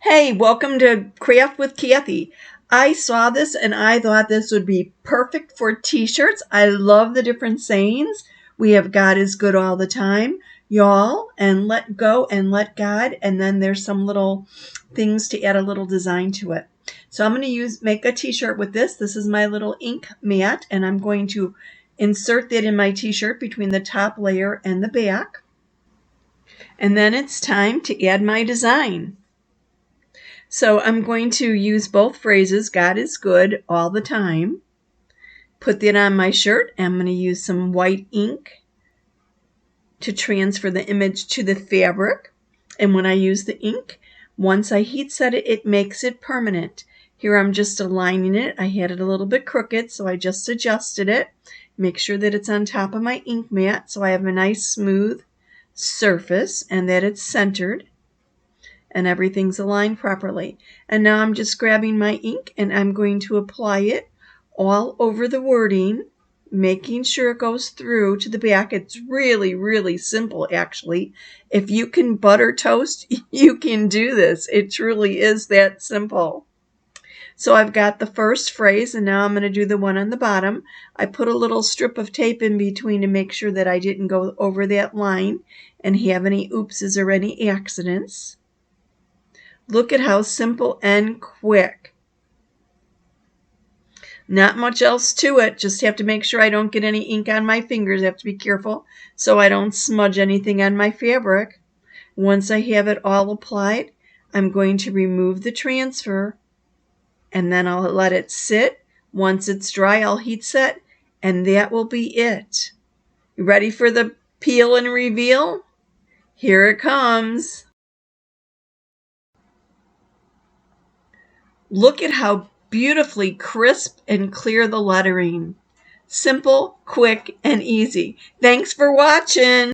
Hey, welcome to Craft with Kathie. I saw this and I thought this would be perfect for t-shirts. I love the different sayings. We have God is good all the time, y'all, and let go and let God. And then there's some little things to add a little design to it. So I'm going to make a t-shirt with this. This is my little ink mat, and I'm going to insert that in my t-shirt between the top layer and the back. And then it's time to add my design. So I'm going to use both phrases, God is good all the time. Put that on my shirt. I'm going to use some white ink to transfer the image to the fabric. And when I use the ink, once I heat set it, it makes it permanent. Here I'm just aligning it. I had it a little bit crooked, so I just adjusted it. Make sure that it's on top of my ink mat so I have a nice smooth surface and that it's centered and everything's aligned properly. And now I'm just grabbing my ink and I'm going to apply it all over the wording, making sure it goes through to the back. It's really, really simple, actually. If you can butter toast, you can do this. It truly is that simple. So I've got the first phrase, and now I'm going to do the one on the bottom. I put a little strip of tape in between to make sure that I didn't go over that line and have any oopses or any accidents. Look at how simple and quick. Not much else to it. Just have to make sure I don't get any ink on my fingers. I have to be careful so I don't smudge anything on my fabric. Once I have it all applied, I'm going to remove the transfer and then I'll let it sit. Once it's dry, I'll heat set, and that will be it. You ready for the peel and reveal? Here it comes. Look at how beautifully crisp and clear the lettering. Simple, quick, and easy. Thanks for watching.